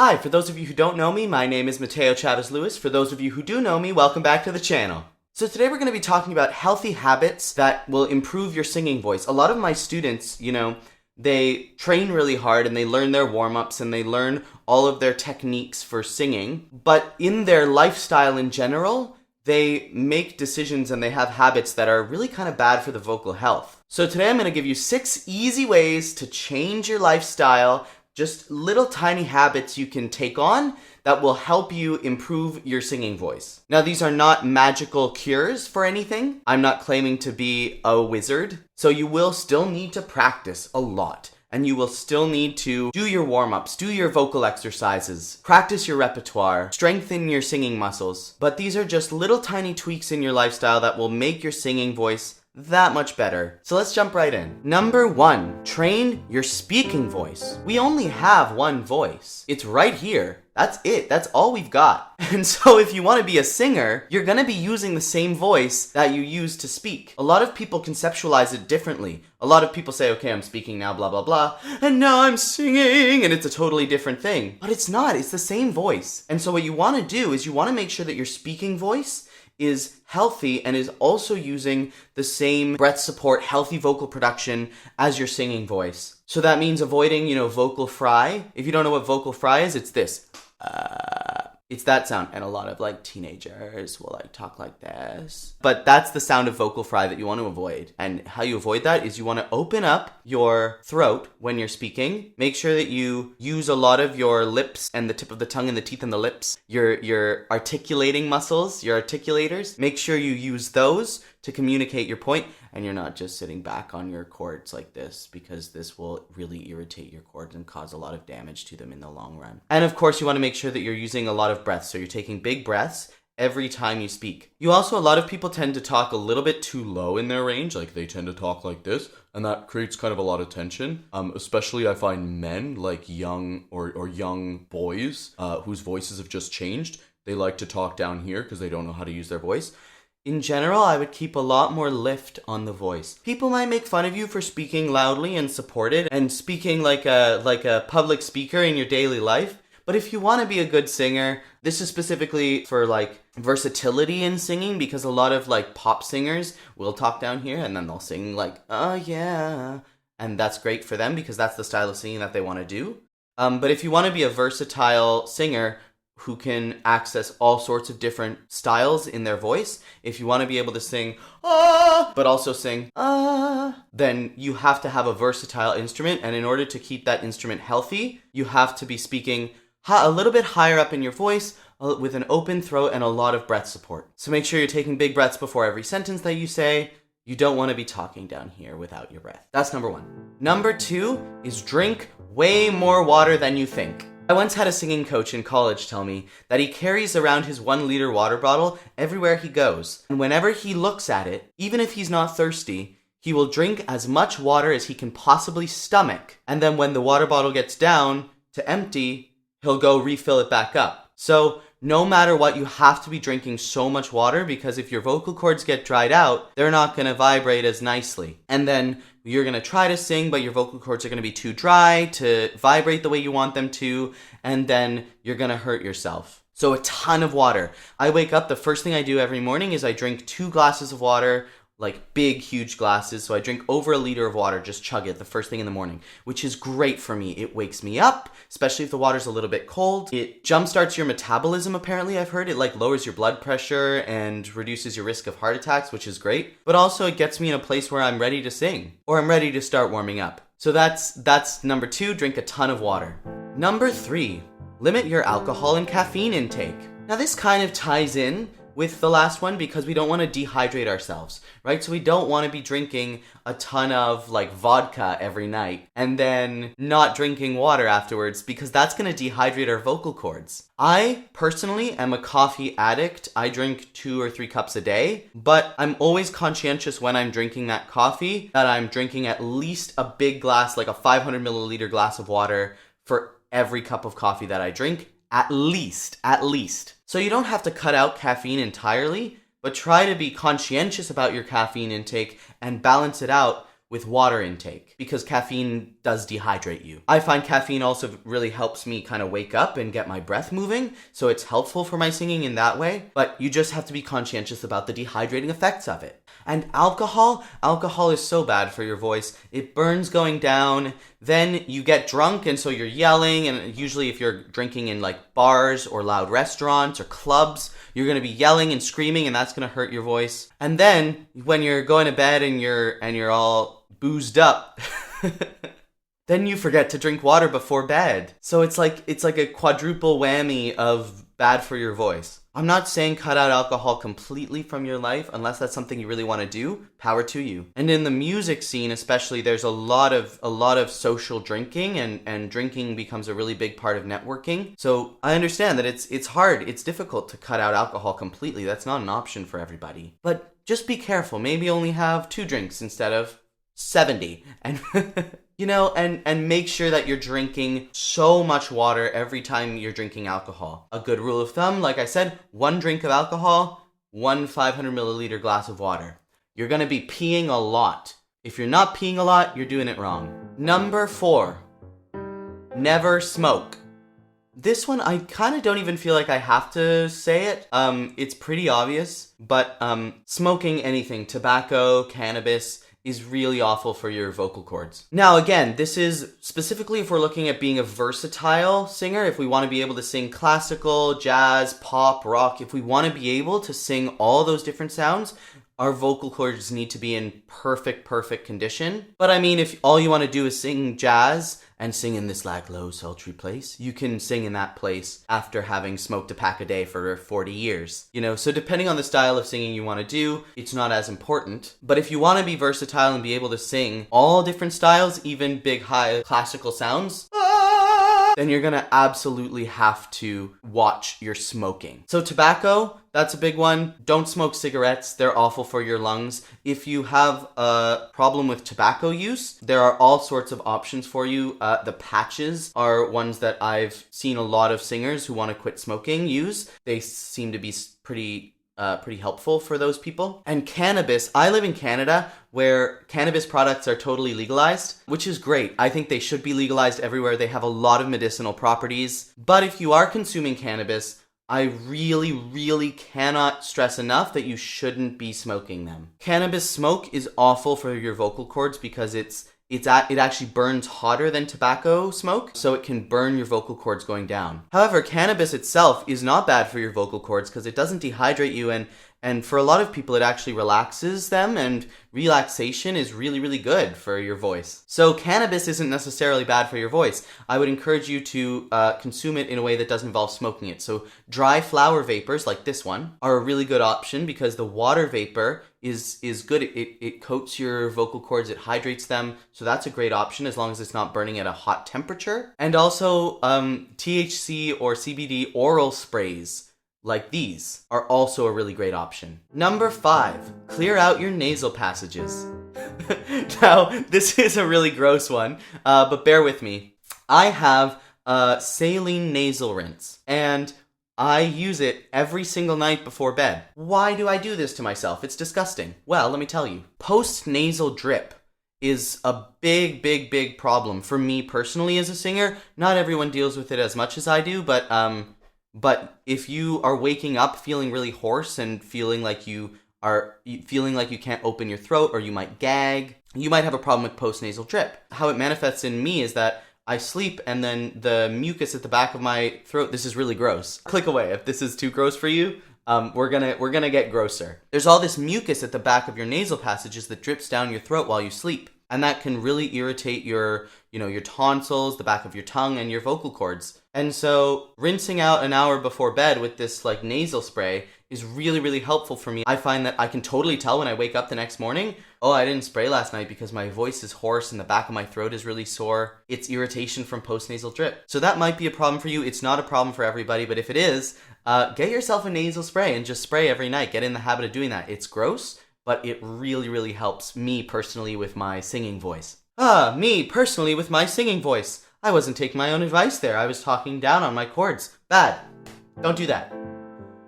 Hi, for those of you who don't know me, my name is Mateo Lewis. For those of you who do know me, welcome back to the channel. So today we're going to be talking about healthy habits that will improve your singing voice. A lot of my students, they train really hard and they learn their warm-ups and they learn all of their techniques for singing. But in their lifestyle in general, they make decisions and they have habits that are really kind of bad for the vocal health. So today I'm going to give you 6 easy ways to change your lifestyle. Just little tiny habits you can take on that will help you improve your singing voice. Now, these are not magical cures for anything. I'm not claiming to be a wizard. So you will still need to practice a lot. And you will still need to do your warm-ups, do your vocal exercises, practice your repertoire, strengthen your singing muscles. But these are just little tiny tweaks in your lifestyle that will make your singing voice that much better. So let's jump right in. Number 1, train your speaking voice. We only have one voice. It's right here. That's it. That's all we've got. And so if you want to be a singer, you're going to be using the same voice that you use to speak. A lot of people conceptualize it differently. A lot of people say, okay, I'm speaking now, blah, blah, blah, and now I'm singing, and it's a totally different thing. But it's not. It's the same voice. And so what you want to do is you want to make sure that your speaking voice is healthy and is also using the same breath support, healthy vocal production as your singing voice. So that means avoiding, vocal fry. If you don't know what vocal fry is, it's this. It's that sound. And a lot of teenagers will talk like this. But that's the sound of vocal fry that you want to avoid. And how you avoid that is you want to open up your throat when you're speaking. Make sure that you use a lot of your lips and the tip of the tongue and the teeth and the lips. Your articulating muscles, your articulators. Make sure you use those to communicate your point. And you're not just sitting back on your cords like this, because this will really irritate your cords and cause a lot of damage to them in the long run. And of course, you want to make sure that you're using a lot of breaths. So you're taking big breaths every time you speak. A lot of people tend to talk a little bit too low in their range. They tend to talk like this, and that creates kind of a lot of tension. Especially I find men, young or young boys, whose voices have just changed. They like to talk down here because they don't know how to use their voice. In general, I would keep a lot more lift on the voice. People might make fun of you for speaking loudly and supported and speaking like a public speaker in your daily life. But if you want to be a good singer, this is specifically for versatility in singing, because a lot of pop singers will talk down here and then they'll sing oh yeah. And that's great for them because that's the style of singing that they want to do. But if you want to be a versatile singer who can access all sorts of different styles in their voice, if you want to be able to sing ah, but also sing ah, then you have to have a versatile instrument. And in order to keep that instrument healthy, you have to be speaking a little bit higher up in your voice with an open throat and a lot of breath support. So make sure you're taking big breaths before every sentence that you say. You don't want to be talking down here without your breath. That's number 1. Number 2 is drink way more water than you think. I once had a singing coach in college tell me that he carries around his 1-liter water bottle everywhere he goes. And whenever he looks at it, even if he's not thirsty, he will drink as much water as he can possibly stomach. And then when the water bottle gets down to empty, he'll go refill it back up. So no matter what, you have to be drinking so much water, because if your vocal cords get dried out, they're not going to vibrate as nicely. And then you're going to try to sing, but your vocal cords are going to be too dry to vibrate the way you want them to, and then you're going to hurt yourself. So a ton of water. I wake up, the first thing I do every morning is I drink 2 glasses of water, big, huge glasses. So I drink over 1 liter of water, just chug it the first thing in the morning, which is great for me. It wakes me up, especially if the water's a little bit cold. It jumpstarts your metabolism, apparently, I've heard. It lowers your blood pressure and reduces your risk of heart attacks, which is great. But also it gets me in a place where I'm ready to sing, or I'm ready to start warming up. So that's number 2, drink a ton of water. Number 3, limit your alcohol and caffeine intake. Now this kind of ties in with the last one, because we don't want to dehydrate ourselves, right? So we don't want to be drinking a ton of vodka every night and then not drinking water afterwards, because that's going to dehydrate our vocal cords. I personally am a coffee addict. I drink 2 or 3 cups a day, but I'm always conscientious when I'm drinking that coffee that I'm drinking at least a big glass, a 500 milliliter glass of water for every cup of coffee that I drink. At least. So you don't have to cut out caffeine entirely, but try to be conscientious about your caffeine intake and balance it out with water intake, because caffeine does dehydrate you. I find caffeine also really helps me kind of wake up and get my breath moving, so it's helpful for my singing in that way, but you just have to be conscientious about the dehydrating effects of it. And alcohol is so bad for your voice. It burns going down, then you get drunk and so you're yelling, and usually if you're drinking in like bars or loud restaurants or clubs, you're going to be yelling and screaming, and that's going to hurt your voice. And then when you're going to bed and you're all boozed up, then you forget to drink water before bed. So it's like a quadruple whammy of bad for your voice. I'm not saying cut out alcohol completely from your life unless that's something you really want to do. Power to you. And in the music scene especially, there's a lot of social drinking, and drinking becomes a really big part of networking. So I understand that it's hard, it's difficult to cut out alcohol completely. That's not an option for everybody. But just be careful. Maybe only have 2 drinks instead of 70. And and make sure that you're drinking so much water every time you're drinking alcohol. A good rule of thumb, like I said, 1 drink of alcohol, 1 500 milliliter glass of water. You're going to be peeing a lot. If you're not peeing a lot, you're doing it wrong. Number 4, never smoke. This one, I kind of don't even feel like I have to say it. It's pretty obvious, but smoking anything, tobacco, cannabis, is really awful for your vocal cords. Now again, this is specifically if we're looking at being a versatile singer, if we want to be able to sing classical, jazz, pop, rock, if we want to be able to sing all those different sounds, our vocal cords need to be in perfect condition. But I mean, if all you want to do is sing jazz and sing in this like low sultry place, you can sing in that place after having smoked a pack a day for 40 years. So depending on the style of singing you want to do, it's not as important. But if you want to be versatile and be able to sing all different styles, even big, high classical sounds, then you're gonna absolutely have to watch your smoking. So tobacco, that's a big one. Don't smoke cigarettes. They're awful for your lungs. If you have a problem with tobacco use, there are all sorts of options for you. The patches are ones that I've seen a lot of singers who want to quit smoking use. They seem to be pretty helpful for those people. And cannabis, I live in Canada where cannabis products are totally legalized, which is great. I think they should be legalized everywhere. They have a lot of medicinal properties. But if you are consuming cannabis, I really cannot stress enough that you shouldn't be smoking them. Cannabis smoke is awful for your vocal cords because it actually burns hotter than tobacco smoke, so it can burn your vocal cords going down. However, cannabis itself is not bad for your vocal cords because it doesn't dehydrate you, and for a lot of people it actually relaxes them, and relaxation is really good for your voice. So cannabis isn't necessarily bad for your voice. I would encourage you to consume it in a way that doesn't involve smoking it. So dry flower vapors like this one are a really good option because the water vapor is good. It coats your vocal cords, it hydrates them, so that's a great option as long as it's not burning at a hot temperature. And also THC or CBD oral sprays like these are also a really great option. Number 5, clear out your nasal passages. Now, this is a really gross one, but bear with me. I have saline nasal rinse, and I use it every single night before bed. Why do I do this to myself? It's disgusting. Well, let me tell you. Post-nasal drip is a big problem for me personally as a singer. Not everyone deals with it as much as I do, but if you are waking up feeling really hoarse and feeling like you can't open your throat, or you might gag, you might have a problem with post-nasal drip. How it manifests in me is that I sleep and then the mucus at the back of my throat, this is really gross. Click away if this is too gross for you. We're gonna get grosser. There's all this mucus at the back of your nasal passages that drips down your throat while you sleep. And that can really irritate your tonsils, the back of your tongue, and your vocal cords. And so rinsing out an hour before bed with this like nasal spray is really helpful for me. I find that I can totally tell when I wake up the next morning, oh, I didn't spray last night because my voice is hoarse and the back of my throat is really sore. It's irritation from post-nasal drip. So that might be a problem for you. It's not a problem for everybody, but if it is, get yourself a nasal spray and just spray every night. Get in the habit of doing that. It's gross, but it really helps me personally with my singing voice. Me personally with my singing voice. I wasn't taking my own advice there. I was talking down on my chords. Bad. Don't do that.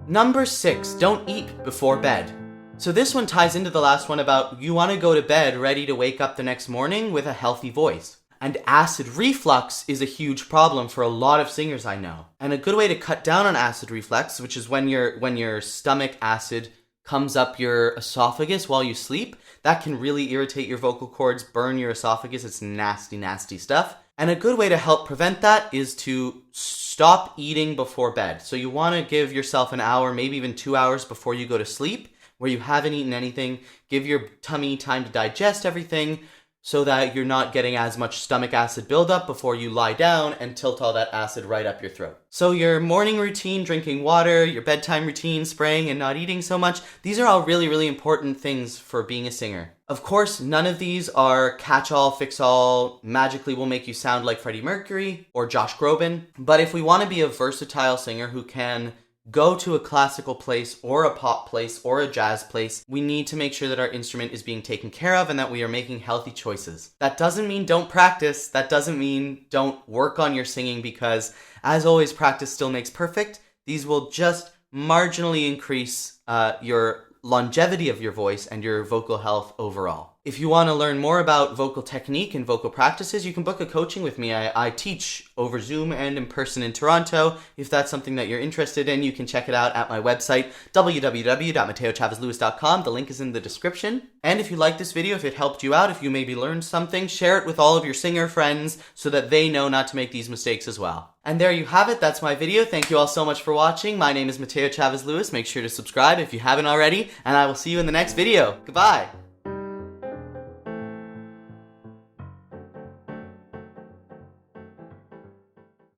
Number 6, don't eat before bed. So this one ties into the last one about you want to go to bed ready to wake up the next morning with a healthy voice. And acid reflux is a huge problem for a lot of singers I know. And a good way to cut down on acid reflux, which is when your stomach acid comes up your esophagus while you sleep, that can really irritate your vocal cords, burn your esophagus. It's nasty, nasty stuff. And a good way to help prevent that is to stop eating before bed. So you want to give yourself an hour, maybe even 2 hours before you go to sleep, where you haven't eaten anything. Give your tummy time to digest everything so that you're not getting as much stomach acid buildup before you lie down and tilt all that acid right up your throat. So your morning routine, drinking water, your bedtime routine, spraying and not eating so much, these are all really, really important things for being a singer. Of course, none of these are catch-all, fix-all, magically will make you sound like Freddie Mercury or Josh Groban. But if we want to be a versatile singer who can go to a classical place or a pop place or a jazz place, we need to make sure that our instrument is being taken care of and that we are making healthy choices. That doesn't mean don't practice. That doesn't mean don't work on your singing, because as always, practice still makes perfect. These will just marginally increase your longevity of your voice and your vocal health overall. If you want to learn more about vocal technique and vocal practices, you can book a coaching with me. I teach over Zoom and in person in Toronto. If that's something that you're interested in, you can check it out at my website, www.mateochavezlewis.com. The link is in the description. And if you like this video, if it helped you out, if you maybe learned something, share it with all of your singer friends so that they know not to make these mistakes as well. And there you have it. That's my video. Thank you all so much for watching. My name is Mateo Chavez Lewis. Make sure to subscribe if you haven't already, and I will see you in the next video. Goodbye.